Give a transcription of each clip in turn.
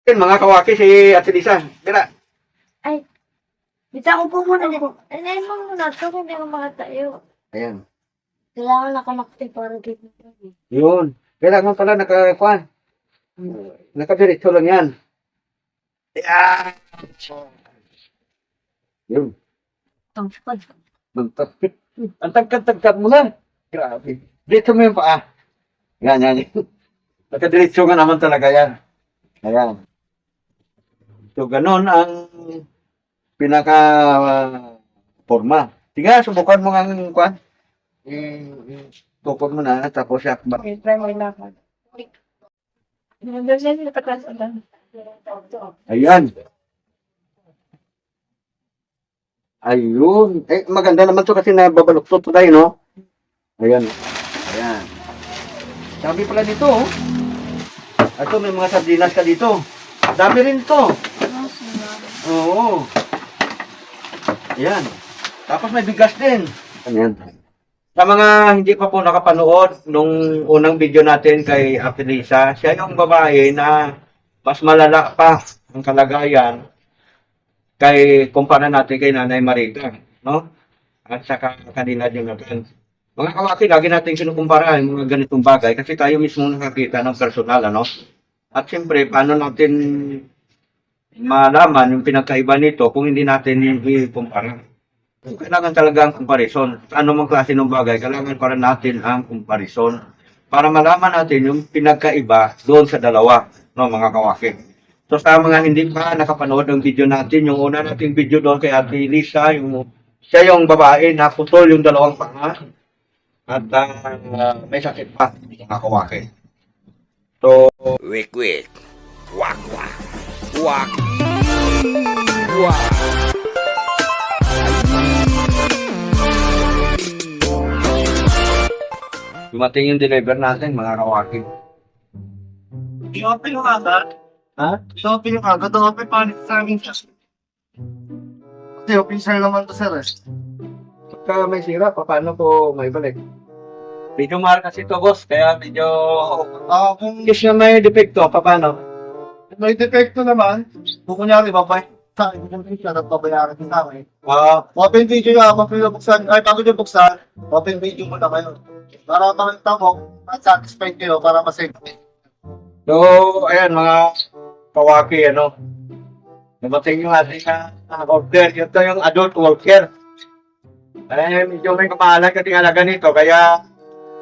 Mga kawaki, si Ate Lisa. Kira. Ay, bita ko po muna po. Ano mo muna ito kung hindi ako makatayo. Ayan. Kailangan nakamakti para dito. Yun. Kailangan pala nakakuan. Nakadiretso lang yan. Ayan. Yun. Tangkad. Ang tagkad-tagkad mo na. Grabe. Dito mo yung paa. Yan, yan. Nakadiretso nga naman talaga yan. Ayan. So, ganun ang pinaka-forma. Sige, subukan mo ang kuan. Tukod mo na, tapos yakba. Okay, try mo ilakad. Nandun siya patas ulan. Ayan. Ayun. Eh, maganda naman to kasi nababaluktot po tayo, no? Ayan. Ayan. Sabi pala dito, oh. Ito, may mga sardinas ka dito. Dami rin to. Oo. Ayan. Tapos may bigas din. Ayan. Sa mga hindi pa po nakapanood nung unang video natin kay Ate Lisa, siya yung babae na mas malala pa ang kalagayan kumpara natin kay Nanay Marita, no? At saka kanila din natin. Mga kawaki, lagi natin kinukumpara yung mga ganitong bagay kasi tayo mismo nakakita ng personal, ano? At siyempre, paano natin malaman yung pinagkaiba nito kung hindi natin i-kumpara? Kailangan talaga ang comparison. Ano mang klase ng bagay, kailangan para natin ang comparison para malaman natin yung pinagkaiba doon sa dalawa, no, mga kawaki. So sa mga hindi pa nakapanood ng video natin, yung una nating video doon kay Ate Lisa, siya yung babae na putol yung dalawang panga at may sakit pa, mga kawaki. So, Wik wik. Wak wak. Wak. Wak. dumating yung deliver natin, mga kawaki. I-open yung agad. Ha? I-open yung agad. Ang open pa sa amin siya. Kasi open sir naman to sir eh. Pagka may sira, paano ko may balik? Medyo mahal kasi ito, boss. Kaya medyo... Kung Kasi na may defecto, paano? may defecto naman, kung kunyari babay sa akin, kung siya nagpabayaran din sa akin. Open video yung ako, pinabuksan, ay bago nyo buksan, open video mo na kayo. Para makita mo, satisfied kayo, para masave. So, ayan mga kawaki, ano. Nabating yung ating order. Ito yung adult worker. Ay, medyo may kamahalan kasi alaga nito. Kaya,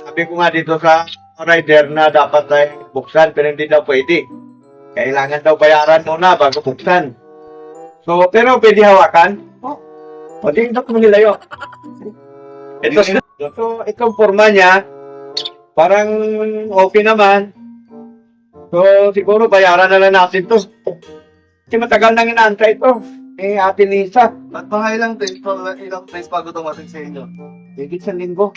sabi ko nga dito sa rider na dapat ay buksan, pero hindi daw pwede. Kailangan daw bayaran muna bago buksan. So, pero pwede hawakan. O, di ito kung nilayo. So, itong forma niya, parang okay naman. So, siguro bayaran na lang natin to. Kasi matagal nang inaantay ito. Eh, Ate Lisa. At mga ilang days bago dumating sa inyo. Higit sa linggo.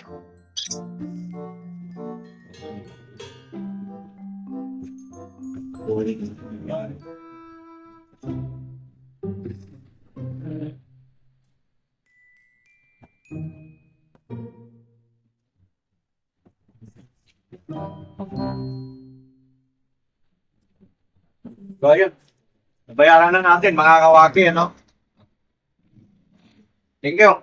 So, ayun. Bayaran na natin, mga kawaki, ano? Thank you.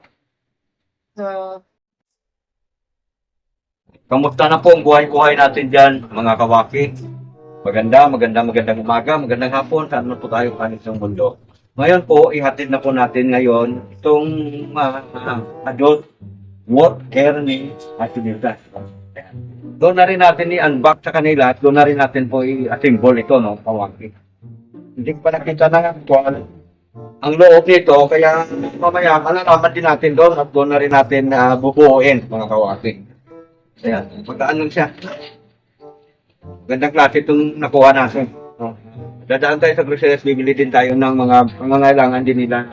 Kamusta na po ang buhay-buhay natin dyan, mga kawaki? Magandang umaga, magandang hapon, saan na po tayo kanin sa mundo. Ngayon po, ihatid na po natin ngayon itong adult worker ni Ate Lisa. Doon na rin natin i-unbox sa kanila at doon na rin natin po i-assemble ito, no, kawaki. Hindi pa nakita na actual ang loob nito, kaya mamaya malalaman din natin doon at doon na rin natin bubuuin, mga kawaki. Kaya, magdaan lang siya. Gandang klase itong nakuha natin. No? Dadaan tayo sa groceries, bibili din tayo ng mga pangangailangan din nila,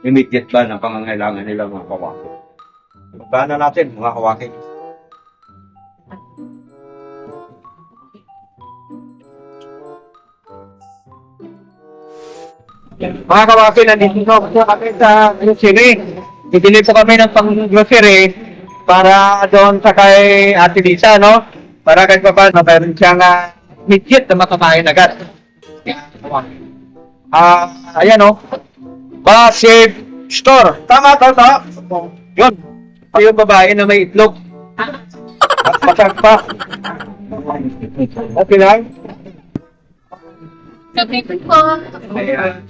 immediate ba ng pangangailangan nila, mga kawaki. Magdaan na natin, mga kawaki. Mga kawaki, nandito na kami sa grocery. Bibili po kami ng pang-grocery para doon sa kay Ate Lisa, no? Para kahit pa paano, mayroon siyang midget na makakain agad. Ayan o. Massive store. Tama, tama. Yun. Yung babae na may itlog. At masag pa. Okay lang? Sabi ko po. Ayan.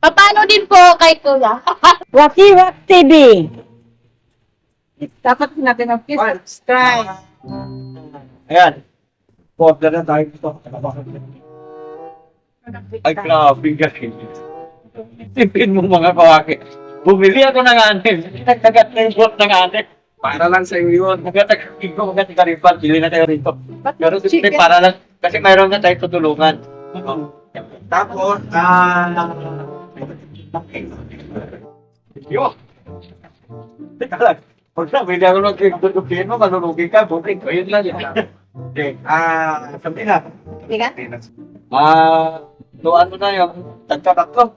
Paano din po kay Kuya? Wakiwak TV. Dapat natin ang subscribe. Ayan. Order na tayo dito. Ay, grabe kasi. Tipin mo mga kawaki. Bumili ako ng anin. Nagtagat na yung bot ng anin. Para lang sa iyo yun. Nagtatagin ko mga tigaripan. Bili na tayo rito. Pero siyempre para lang. Kasi mayroon na tayo tutulungan. Tapos, yo! Teka lang. Huwag na, bili ako ng tutulungin mo. Malulugi ka. Buting ko. Yun lang yun. Okay. Sabi na. Hindi ka? Doon mo na yung tagtatak ko.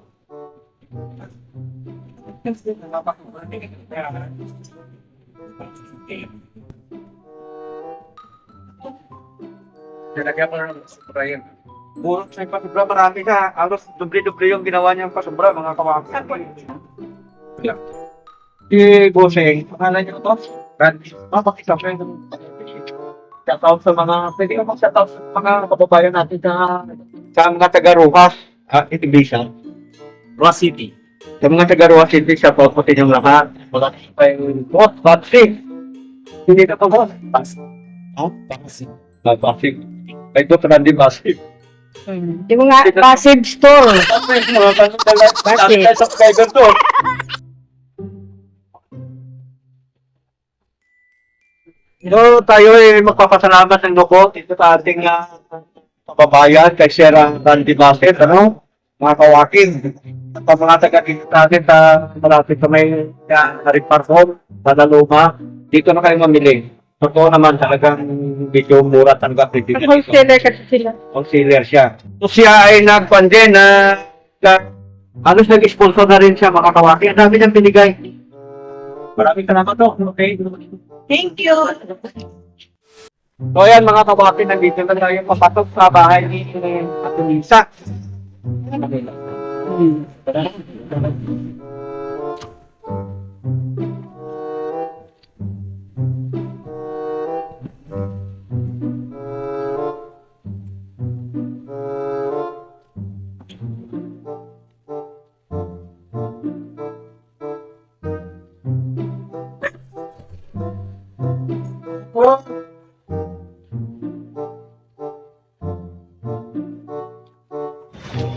Nilagyan mo na ng pasubra yun. Puro sa pasubra, marami ka. Alos, doble-doble yung ginawa niyang pasubra, mga kawakit. Si Boseng, pangalan niyo to? Randy. Makita ko yung shoutout sa mga, pwede ka mag-shoutout sa mga kababayan natin sa mga taga-Rojas, Itibisa. Rojas City. Sa mga taga-Rojas City, shoutout po sa inyong lahat. Wala pa yung boss, Patsy. Hindi na pa boss. Patsy. Patsy. Patsy. Ay, Dr. Randy Patsy. Di mo nga, passive store. Patsy. Subscriber to. So, tayo ay magpapasalamat ng loko dito sa ating kababayan kay Sir Randy Bassett, ano? Mga kawakin. At ang mga taga-dito natin sa malapit sa may Haripar Home, Badaluma, dito na kayo mamili. Totoo naman talagang medyo mura tanggap dito. Wholesaler kasi sila. Wholesaler siya. So, siya ay nagpan din na halos nag-sponsor na rin siya mga kawakin. Ang dami niyang binigay. Maraming salamat to. Okay. Thank you. So ayan mga kabati, nandito na tayo papasok sa bahay ni Ate Lisa.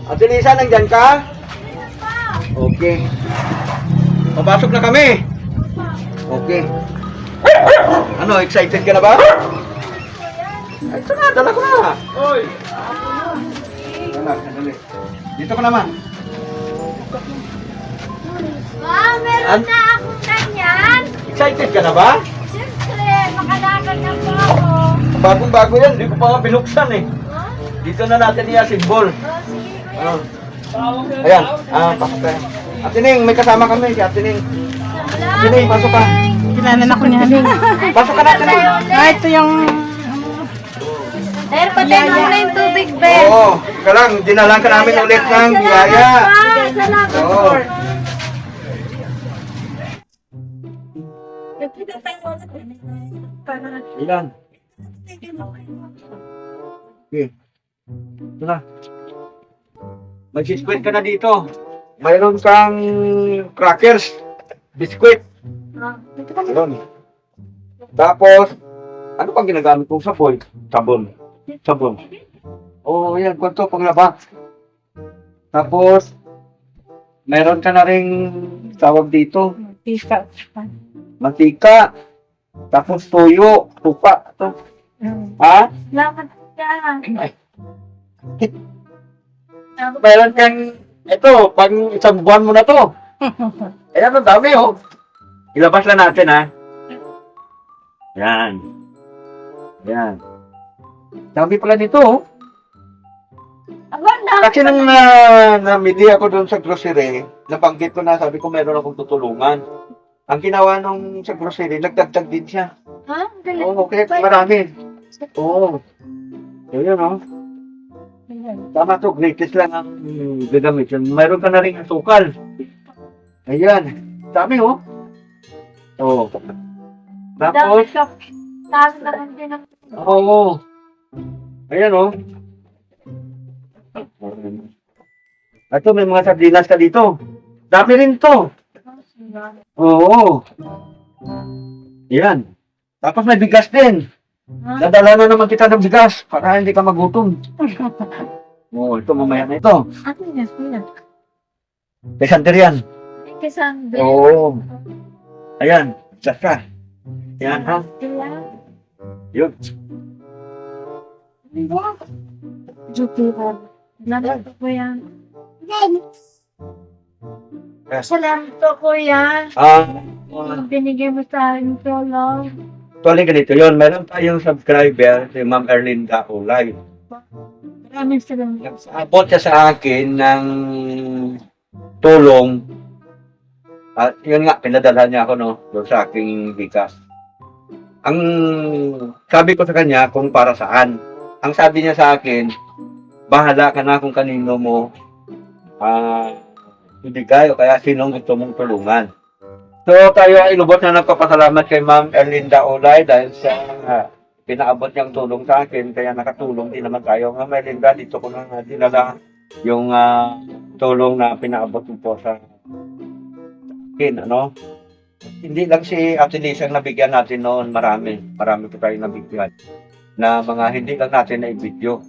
Ate Lisa, nandyan ka? Okay. Papasok na kami. Okay. Ano, excited ka na ba? Ay, ito na, dala ko na. Oy! Dali. Dito ka naman. Meron na akong ganyan. Excited ka na ba? Siyempre, makalakad na po ako. Bagong-bago yan, hindi ko pa nga binuksan eh. Dito na natin i-assemble. Oh, sige. Ayan, pasok tayo. Ate Ning, may kasama kami si Ate Ning. Ate Ning, pasok ka. Kilala na ko ni Haling. Pasok ka na, Ate Ning. Ito yung... Sir, patay mo na yung tubig, Ben. Oo, ika lang, dinalan ka namin ulit ng biyaya. Salamat, Oo. Lord. Ilan? Okay. Ito na. Mag-biscuit ka na dito. Mayroon kang crackers. Biscuit. Mayroon. Tapos, ano pang ginagamit kong sabon? Sabon. Sabon. Oo, yan. Kwanto panglaba. Tapos, mayroon ka na ring tawag dito. Pisa. Mantika. Tapos tuyo. Tupa. Ito. Ha? Salamat yan. Ay. Mayroon kang, ito, pang isang buwan mo na to. Ayan, ang dami, oh. Ilabas lang natin, ha. Yan. Yan. Dami pala nito, oh. Kasi nung namili ako doon sa grocery, nabanggit ko na, sabi ko meron akong tutulungan. Ang ginawa nung sa grocery, nagdagdag din siya. Ha? Galing. Oo, okay, marami. Oo. Ayun, oh. Tama to, greatest lang ang gagamitin. Mayroon ka na rin asukal. Ayan. Dami, oh. Oh. Tapos, Taas naman din ang oo. Ayan, oh. Ito, may mga sardinas ka dito. Dami rin to. Oo. Yan. Tapos may bigas din. Dadala na naman kita ng bigas para hindi ka magutom. Oo, ito mamaya na ito. Ano yan? Kuya? May sander yan. Kisang Oo. Ayan, bigas ka. Yan, ha? Yun. Jupiter. Nandito ko yan. Salamat po, kuya. Binigay mo sa akin ito, love. Actually, ganito yun. Meron tayong subscriber, si Ma'am Erlinda Ulay. Maraming salamat. Abot siya sa akin ng tulong. At yun nga, pinadala niya ako, no? Doon sa aking bigas. Ang sabi ko sa kanya kung para saan. Ang sabi niya sa akin, bahala ka na kung kanino mo ibigay o kaya sinong gusto mong tulungan. So tayo ay lubos na nagpapasalamat kay Ma'am Erlinda Olay dahil sa pinaabot niyang tulong sa akin, kaya nakatulong din naman tayo. Ma'am Erlinda, dito ko na dinala yung tulong na pinaabot mo po sa akin, ano? Hindi lang si Ate Lisa ang nabigyan natin noon, marami po tayo nabigyan na mga hindi lang natin na i-video.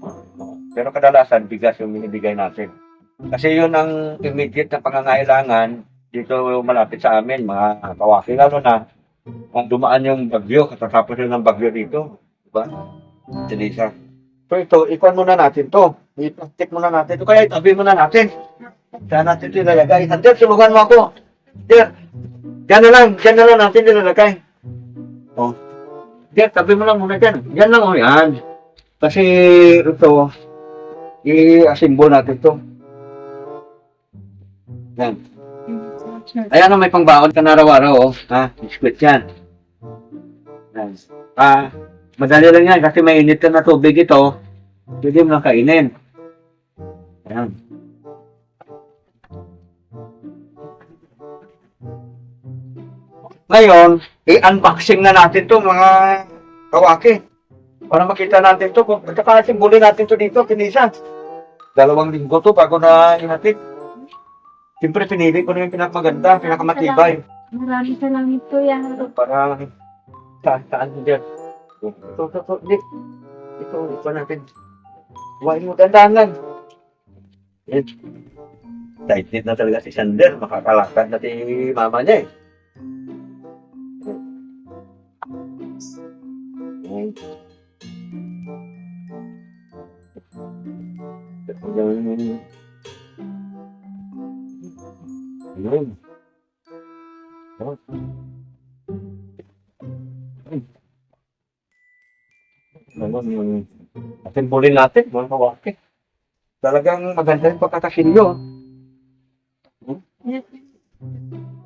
Pero kadalasan, bigas yung binibigay natin. Kasi yun ang immediate na pangangailangan dito malapit sa amin, mga kawaki. Lalo na, kung dumaan yung bagyo, katatapos yun ng bagyo dito. Diba? Ate Lisa. So ito, ikuan muna natin to. I-plastic muna natin. Ito kaya itabi muna natin. Saan natin ito ilalagay? Hunter, tulungan mo ako. Hunter, dyan na lang natin ilalagay. Oh. Hunter, tabi mo lang muna dyan. Dyan lang, oh, yan. Kasi ito, i-asimbo natin ito. Yan. Ayan, may pangbaon ka na araw-araw, oh. Ha? Biscuit yan. Yan. Madali lang yan kasi may init ka na tubig ito. Pwede mo lang kainin. Ayan. Ngayon, i-unboxing na natin to mga kawaki. Para makita natin to. Saka simbulin natin to dito, pinisa. 2 linggo to bago na ihatid. Siyempre, pinili ko na yung pinakamaganda, pinakamatibay. Maraming salamat, kuya. Para saan dyan. Ito natin. Huwain mo, dandaan lang. Tight-knit na talaga si Sander. Makakalakad na si mama niya eh. Yun. Asimbulin natin, mga kawaki. Talagang maganda yung pagkakasilyo.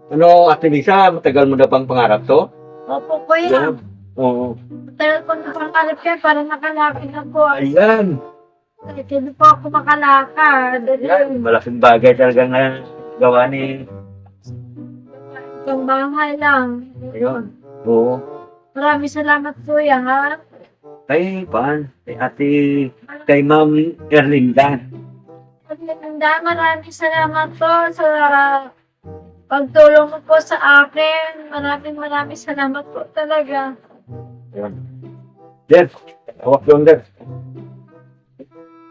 Ano, Ate Lisa, matagal mo na bang pangarap to? Opo, kuya. Oo. Matagal ko na pangarap yan para nakalaki na po. Ayan. Kahit hindi po ako makalakad. Ayan, malaking bagay talaga na gawa ni... Itong bahay lang. Ayun. Oo. Maraming salamat, kuya, ha? Kay kay Ma'am Erlinda. Maraming salamat po sa pagtulong mo po sa akin. Maraming salamat po talaga. Ayun. Der, hawak doon, Der.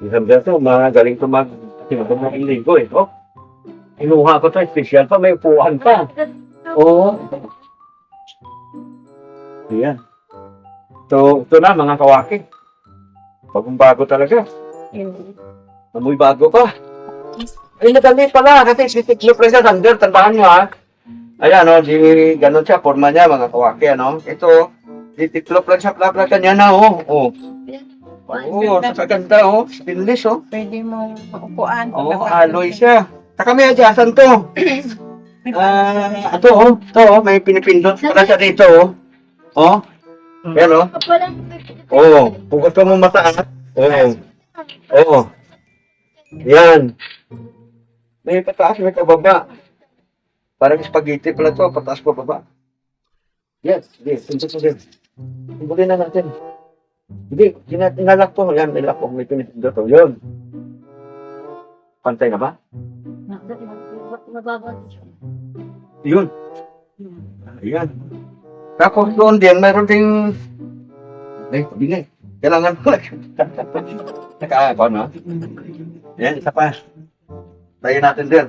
Isang beso, magaling ito sinabang ng linggo eh. Oh, inuha ko ito, special pa, may upuan pa. Oo. Ayan. So, ito na mga kawaki. Bagong bago talaga. Amoy bago pa. Ay, nadali pala. Kasi sitiklop rin siya, Sander. Tandaan nyo ha. Ayan, no, di ganun siya. Forma niya, mga kawaki, ano. Ito, sitiklop lang siya. Plak-plakan niya na, oh. Oh. Oo, sa ganda, oh. Stainless, oh. Pwede mong maupuan. Oo, alloy siya. Saka may adjacent to. Ito, oh. Ito, oh. May pinipindot pala siya dito, oh. Oh. Yan, oh. Oo. Pugot ka mo mataas. Oo. Oo. Yan. May pataas, may pababa. Parang spaghetti pala to, pataas pa baba. Yes, yes, pinto din. Tungkulin na natin. Hindi, nalak po. Yan, nilak po. May pinito to. Yun. Pantay na ba? Mababa. Yun. Ayan. Tapos doon din, mayroon ding... Ay, pabingay. Kailangan mo lang. Nakaabon, no? Yan, isa pa. Tayo natin din.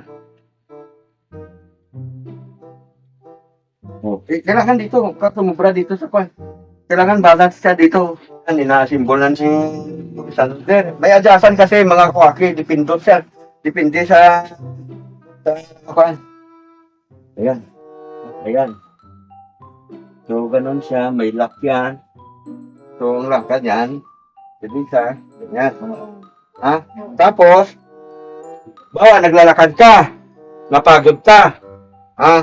Okay. Kailangan dito, katumubra dito sa kwan. Kailangan balance siya dito. Yan, inasimbolan si Sander. May adyasan kasi mga kawaki, dipindot siya. Depende sa kwan. Ayan. Ayan. So, ganun siya. May lock yan. So, ang lock yan. Jadi sa, ganyan. Ha? Tapos, bawa, naglalakad ka. Napagod ka. Ha?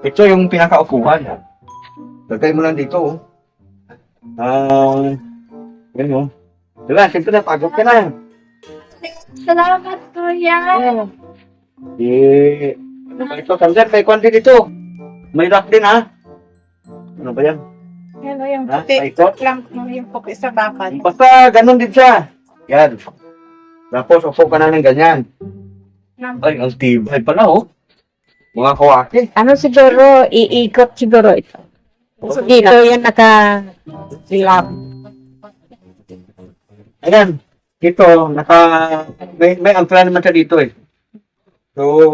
Ito yung pinakaupuan. Lagay mo lang dito. Ganyan. Diba? Siyempre napagod ka na. Salamat, Kuya. Ano ba ito? Sander, may kwan din dito. May lock din, ha? Ano ba yan? Yan o yung Ha? puti. Ay, ito? Lamp mo yung puti sa bakal. Basta ganun din siya. Yan. Tapos upo ka na ng ganyan. Lamp. Ay, ang tibay pala, oh. Mga kawaki. Ano siguro, iikot siguro ito. So, dito yan naka-silap. Ayan. Dito, may amplan naman siya dito, eh. So,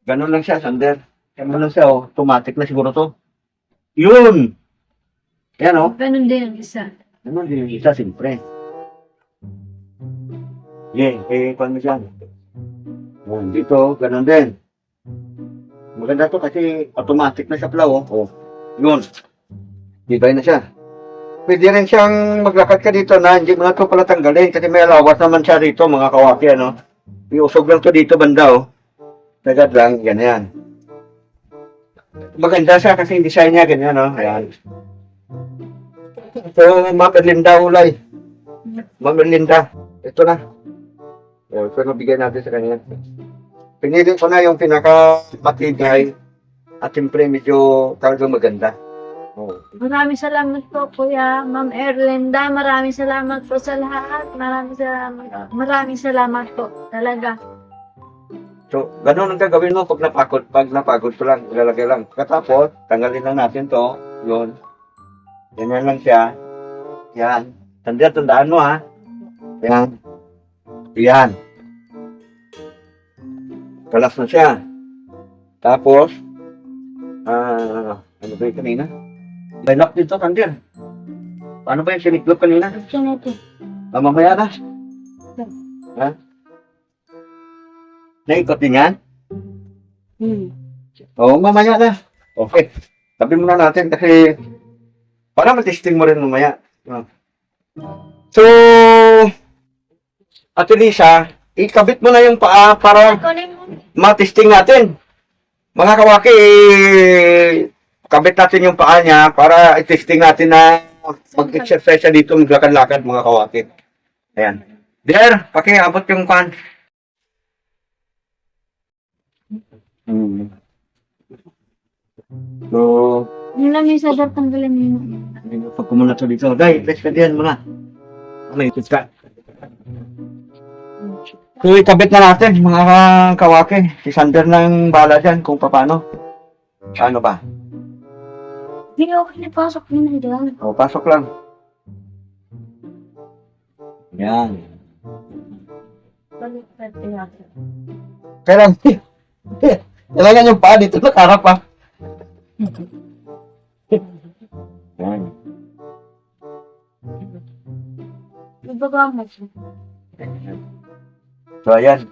ganun lang siya, Sander. Ganun lang siya, oh. Automatic na siguro to. Yun! Ayan, oh. Ganun din ang isa. Ganun din yung isa, siyempre. Kung mo dyan. Ayan, dito, ganun din. Maganda to kasi automatic na siya pala, oh. Oh. Yun. Dibay na siya. Pwede rin siyang maglakad ka dito na hindi mo na ito pala tanggalin kasi may alawas naman siya dito, mga kawaki, ano. Iusog lang to dito banda, oh. Tagad lang, ganyan. Maganda siya kasi yung design niya, ganyan, oh. Ayan. So, Ma'am Erlinda Ulay. Ma'am Erlinda, ito na. O, ito na bigyan natin sa kanya. Pinili ko na yung pinaka-matibay at siyempre medyo talagang maganda. Oh. Maraming salamat po, Kuya. Ma'am Erlinda, maraming salamat po sa lahat. Maraming salamat po. Talaga. So, ganun ang gagawin mo pag napagod. Pag napagod ko lang, ilalagay lang. Katapos, tanggalin lang natin to. Yun. Ganyan lang siya. Yan. Tandaan mo, ha. Yan. Yan. Kalas na siya. Tapos, ano ba yung kanina? May lock dito, Tandir. Paano ba yung siniklop kanina? Ganito. Mamaya na. Ha? Naikot din yan? Oo, mamaya na. Okay. Tabi muna natin kasi para matesting mo rin mamaya. So, Ate Lisa, ikabit mo na yung paa para Kunin mo. matesting natin. Mga kawaki, kabit natin yung paa niya para i-testing natin na mag-exercise siya dito, maglakad-lakad mga kawaki. Ayan. There, pakiabot yung pan. So, Yun lang yung sadar tanggalin mo. pag kumuna to dito, guys, let's pwedihan mo na. May itis ka. So, ikabit na natin, mga kawaki. Si Sander nang bala dyan kung paano. Ano ba? Hindi ako pinapasok yun na doon. O, pasok lang. Yan. Kailangan yung paa dito nakarap pa. Yan. Ibaba mo. So, ayan.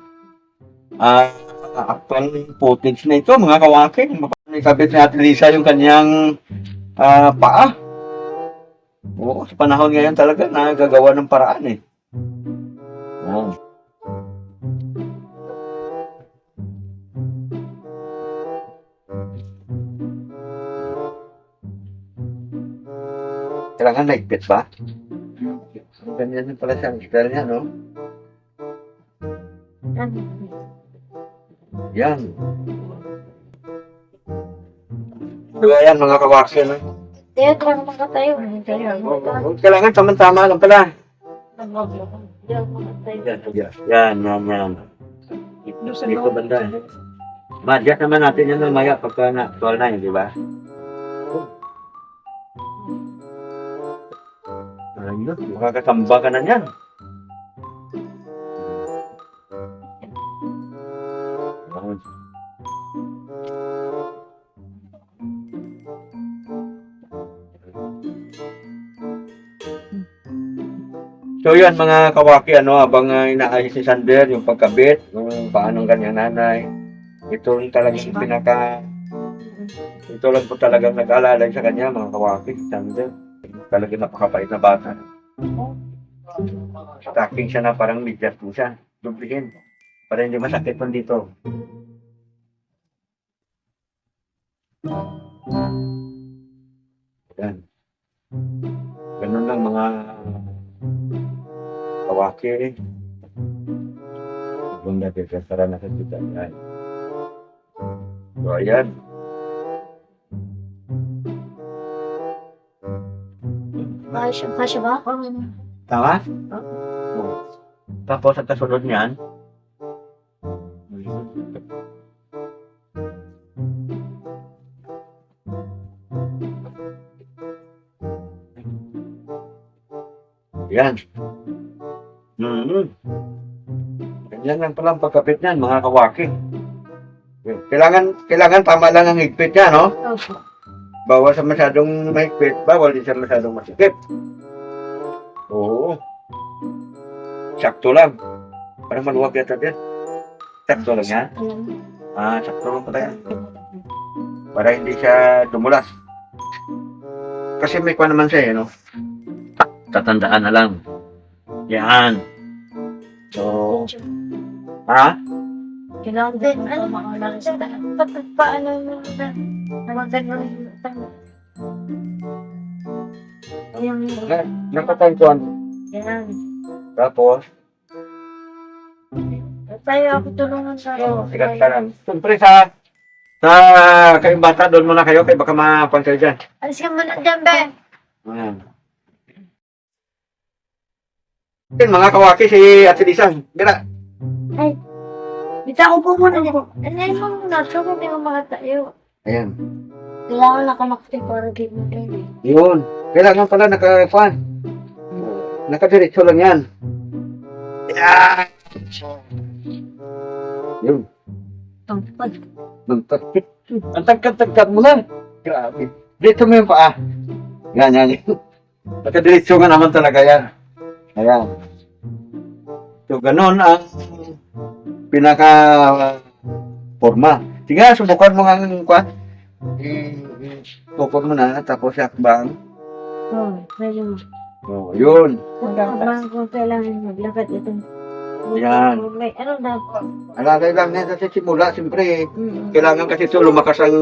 Actual footage na ito, mga kawaki. Ikabit ni Ate Lisa yung kanyang paa. Oo, sa panahon ngayon talaga, nagagawa ng paraan eh. Yan. Kailangan naigpit ba? ganyan din pala siya. Ang style niya, no? Yan. So, ayan mga kawaki, no? Kaya lang makatayo. Kailangan tama-tama lang pala. Hindi ako makatayo. Yan. Dito banda. Madyak naman natin yan mamaya pagka na-actual na yun, di ba? Ayun, makakatamba ka na yan. Ayun. So yan mga kawaki, habang inaayos ni Sander yung pagkabit, yung paanong kanyang nanay, ito lang talagang ito lang po talagang nag-alalay sa kanya mga kawaki, Sander. Talagang napakapait na bata. Stocking siya na parang medyas po siya. Dublihin. Para hindi masakit pa dito. Yan. Ganun lang mga kawaki. Bunda dito para nakikita yan. So ayan. Kasya ba? Tama? Tapos at kasunod niyan, yan. Ganyan lang pala ang pagkapit niyan, mga kawaki. Kailangan tama lang ang higpit niya, no? Opo. Bawal sa masyadong mahigpit, bawal din sa masyadong masikip. Oo. Sakto lang. Parang maluwag yata din. Sakto lang yan. Sakto lang pala yan. Para hindi siya dumulas. Kasi may kwa naman siya, no? Tatandaan na lang. Yan. So, ha? Kailangan din, paano yung Nakatantuan. yan. Tapos, Tayo ako tulungan sa sigat ka lang. Siyempre sa kayong bata, doon muna kayo, kaya baka mapansin dyan. Alis ka muna dyan, be. Ayan. Yan, mga kawaki, si Ate Lisa. Mira. Bita ko po muna dito. Ano yung mga naso kung hindi ko makatayo? Ayan. Kailangan nakamakti para di mo rin. Yun. Kailangan pala nakadiretso lang yan. Yan. Yun. Tungkol. Ang tagkad mo lang. Grabe. Dito mo yung paa. Yan. Nakadiretso nga naman talaga yan. Ayan. So, ganun ang pinaka-forma. Sige, subukan mo nga ng kwan. Tukod mo na, tapos yakbang. Medyo. Yun. Habang kung kailangan maglakad ito. Yan. May ano na po. Alalay lang yan sa simula, siyempre. Kailangan kasi ito lumakas ang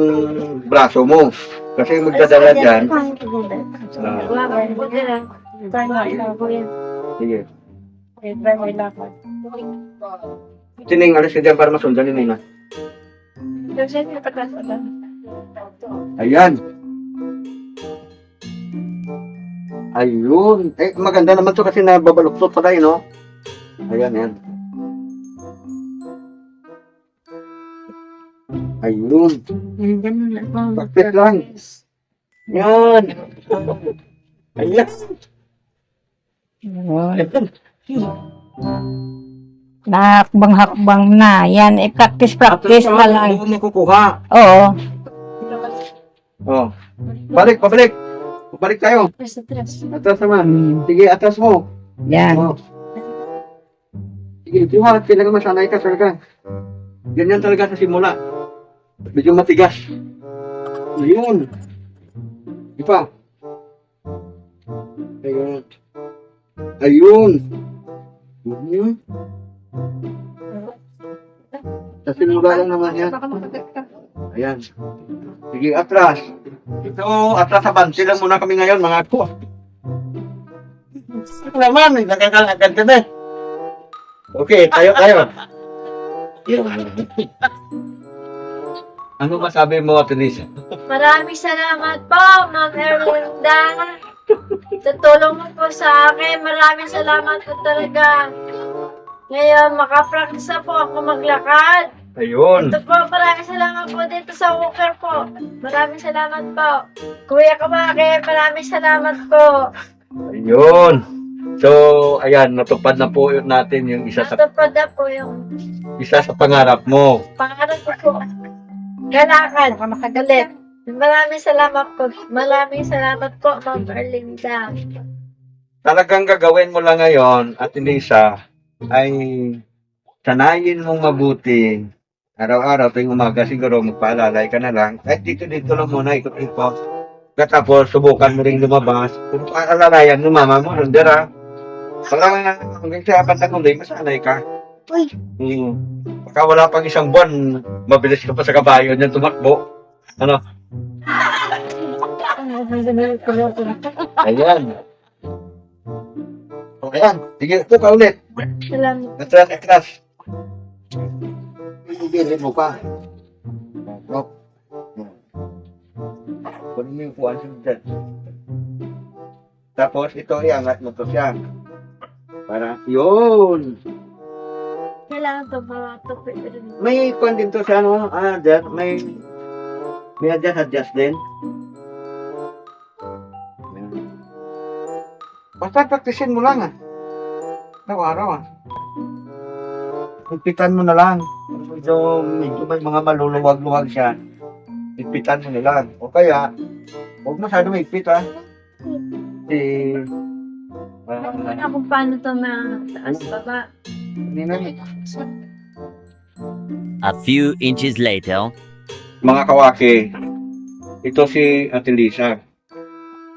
braso mo. Kasi magdadala dyan. Sige. Tining alis ka dyan para masundan ni Nina. Ayan. Ayun. Maganda naman to kasi nababaluktot pa tayo, no? Ayan. Ayun. Bakit lang. Yan. Ayan. Nakakbang-hakbang na. Yan, practice na lang. Hindi mo makukuha. Oo. Oh. Pabalik. Balik tayo. Atras naman. Sige, atras mo. Yan. Oh. Sige, diwa. Kailangan masanay ka talaga. Ganyan talaga sa simula. Medyo matigas. Ayun. Ipa. Ayun. Sa simula lang naman yan. Ayan. Sige, atras. Ito, atras sa bante lang muna kami ngayon, mga ko. naman, nakakalagad ka na. Okay, tayo. Ano masabi mo, Teresa? Maraming salamat po, Ma'am Erlinda. Sa tulong mo po sa akin, maraming salamat po talaga. Ngayon, makapractice na po ako maglakad. Ayun. Ito po, maraming salamat po dito sa Walker po. Maraming salamat po. Kuya Kamake, maraming salamat po. Ayun. So, ayan, natupad na po yun natin yung isa sa Natupad na po yung pangarap mo. pangarap ko po. Kailangan, makagalit. Maraming salamat po. Maraming salamat po, Ma'am Erlinda. Talagang gagawin mo lang ngayon, at Lisa, ay sanayin mong mabuti. Araw-araw, tuwing umaga siguro, magpaalalay ka na lang. Kahit dito lang muna, ikot-ikot. Katapos, subukan mo rin lumabas. Kung paalalayan mo, mama mo, nandira. Parang hanggang sa bandang huli, masanay ka. Baka wala pang isang buwan, mabilis ka pa sa kabayo niyan tumakbo. Ano? Ayan. O, ayan. Sige, ito ka ulit. Salamat. Natras. Ibigilin mo pa. No. Kunin mo yung kuwan siya dyan. Tapos, ito, iangat mo to siya. Para, yun. Kailangan to mga tupi rin. May kuwan din to siya, no? Dyan. May adjust din. Basta praktisin mo lang, araw-araw, Higpitan mo na lang. Medyo may mga maluluwag-luwag siya. Higpitan mo na lang. O kaya, huwag masyado mahigpit, Alam mo na kung paano to na taas baba. A few inches later. Mga kawaki, ito si Ate Lisa.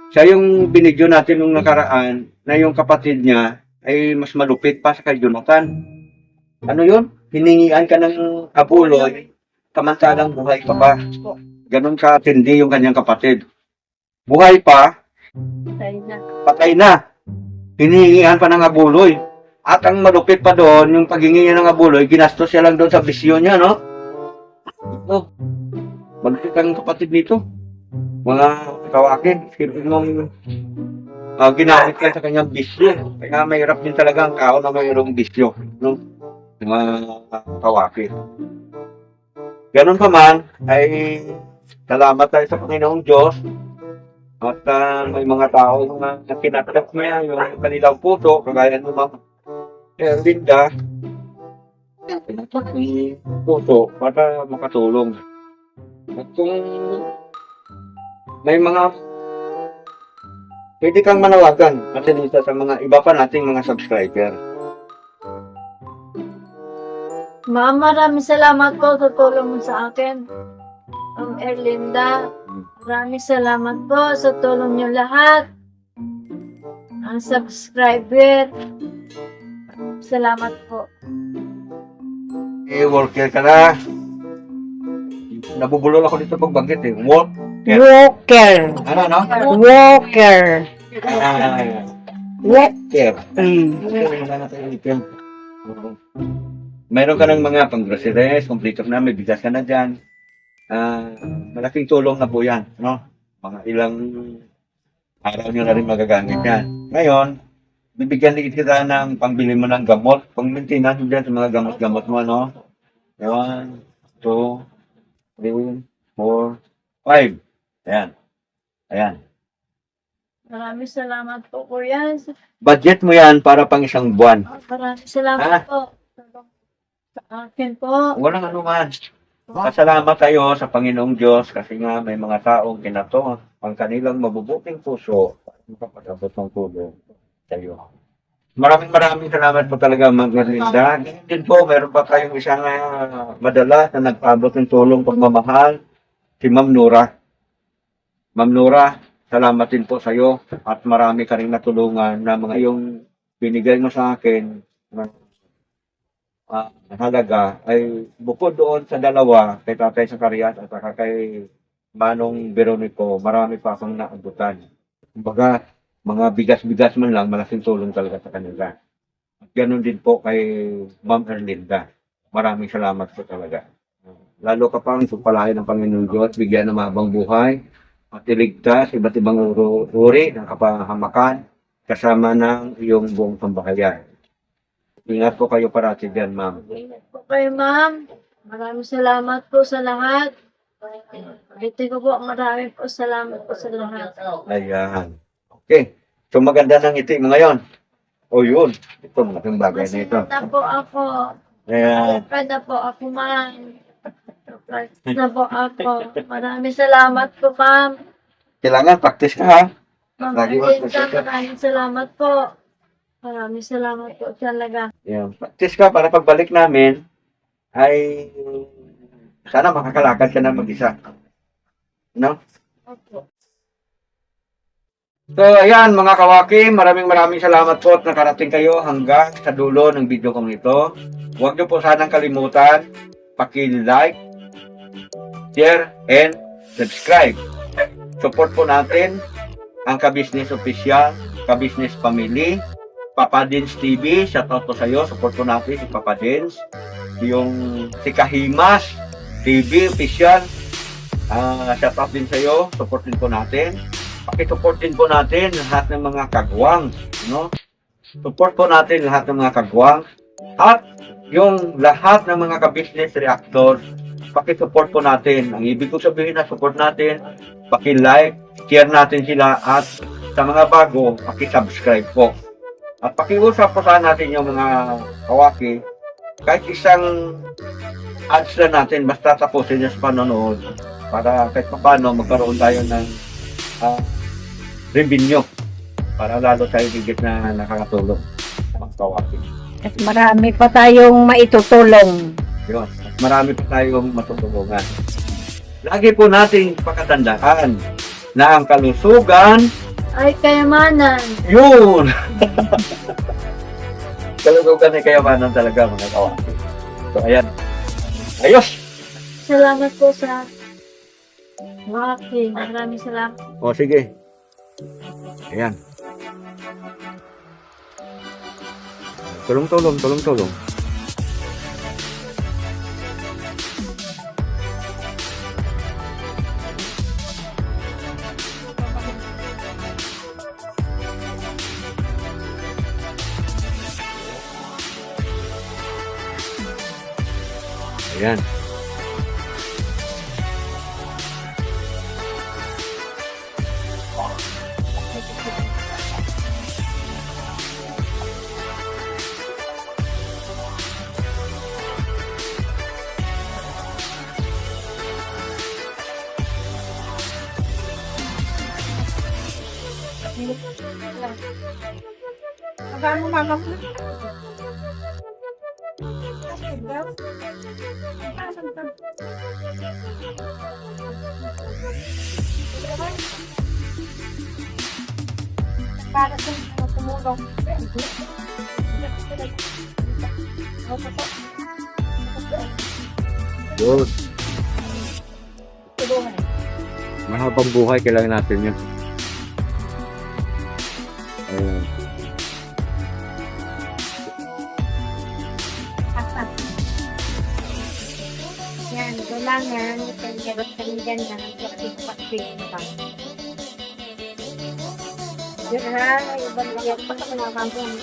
Siya yung binidyo natin nung nakaraan na yung kapatid niya ay mas malupit pa sa kay Jonathan. Ano yun? Hiningian ka ng abuloy, kamantalang buhay ka pa. Ganon katindi yung kanyang kapatid. Buhay pa, Tayo na. patay na. Hinihingian pa ng abuloy. At ang malupit pa doon, yung paghingi niya ng abuloy, ginastos siya lang doon sa bisyo niya, no? Ito. Malupit ang kapatid nito. Mga kawakin, sirpin mong ginamit ka sa kanyang bisyo. Kaya mahirap din talaga ang tao na mayroong bisyo, no? Mga kawakin. Ganun pa man, ay salamat tayo sa Panginoong Diyos. At may mga tao na kinatanap niya yung kanilang puso, kagaya ng mga Linda, kinatanap yung puso para makatulong. At kung may mga pwede kang manawagan kasi dito sa mga iba pa nating mga subscriber. Ma'am, maraming salamat po sa tulong mo sa akin. Ma'am Erlinda, maraming salamat po sa tulong niyo lahat. Ang subscriber, salamat po. Worker ka na. Nabubulol ako dito pag banggit Walker. Ano? Walker. Worker. Mm. Meron ka ng mga pang-groceries, complete na, may bigas ka na dyan. Malaking tulong na po yan, no? Mga ilang araw nyo na rin magagamit yan. Ngayon, bibigyan din kita ng pangbili mo ng gamot, pang-maintenance mo dyan sa mga gamot-gamot mo, no? 1, 2, 3, 4, 5. Ayan. Maraming salamat po, Kuya. Budget mo yan para pang isang buwan. Maraming salamat po. Sa akin po. Walang anuman. Pasalamat tayo sa Panginoong Diyos kasi nga may mga taong kinato ang kanilang mabubuting puso at makapagabot ng tulong sa iyo. Maraming salamat po talaga, Magrinda. Ganyan din po, meron pa tayong isang madala na nagpabot ng tulong pagmamahal, si Ma'am Nora. Ma'am Nora, salamat din po sa iyo at marami ka rin natulungan na mga yung binigay mo sa akin halaga ay bukod doon sa dalawa kay Tatay Zacarias at kay Manong Veronico, marami pa akong naabutan. Kumbaga, mga bigas-bigas man lang, malaking tulong talaga sa kanila. At ganun din po kay Ma'am Erlinda. Maraming salamat po talaga. Lalo ka pang supalahin ng Panginoon Diyos, bigyan ng mahabang buhay, at iligtas iba't ibang uri ng kapahamakan, kasama ng iyong buong sambahayan. Ingat po kayo parati dyan, Ma'am. Ingat po kayo, ma'am. Maraming salamat po sa lahat. Ulitin ko po, maraming po salamat po sa lahat. Ayan. Okay. So maganda ng ngiti mo ngayon. O yun. Ito, malaking bagay na ito. Masaya na po ako. Ayan. Surprise na po ako, ma'am. Surprise na po ako. Maraming salamat po, ma'am. Kailangan practice ka, ha? Ma'am Lagi Erlinda, mag-practice ka. maraming salamat po. Maraming salamat po talaga. Ayan. Practice ka para pagbalik namin ay sana makakalakad ka na mag-isa. No? Opo. So, ayan mga kawaki, maraming salamat po at nakarating kayo hanggang sa dulo ng video kong ito. Huwag niyo po sanang kalimutan, paki-like, share, and subscribe. Support po natin ang Ka-Business Official, Ka-Business Family, Papa Dins TV, shoutout po sa iyo, support po natin si Papa Dins, yung si Kahimas TV Official, shoutout din sa iyo, support din po natin. Pakisupport din po natin lahat ng mga kagwang, no? Support po natin lahat ng mga kagwang at yung lahat ng mga ka-business reactors, pakisupport po natin. Ang ibig ko sabihin na support natin, paki-like, share natin sila at sa mga bago, paki-subscribe po. At pakiusap po sana natin yung mga kawaki, kahit isang ads na natin, basta tapusin niya sa panonood para kahit paano magkaroon tayo ng revenue para lalo tayo higit na nakakatulong mga kawaki. At marami pa tayong maitutulong. Yun. At marami pa tayong matutulungan. Lagi po nating pakatandaan na ang kalusugan, Ay, kayamanan. yun! Kalusugan ay kayamanan talaga mga kawaki. So ayan. Ayos! Salamat po sa Waki. Maraming salamat. O sige. Ayan. Tulong. Ayan. Magkano mama mo? Para sa tumulong. Yun. Mahabang buhay, kailangan natin yun. Ayan. Yan, kailangan pagkaroon kami dyan na pag-pag-pag pa. Yun ha, ibang liyak pa sa mga kampung.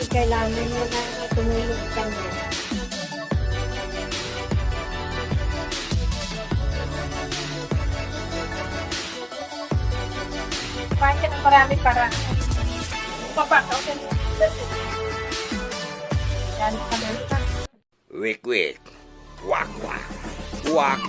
Kailangan nyo na tumulong kami. Bakit ang marami para? Papa, okay. Yan, pamilita. Wik. Wak. Wak.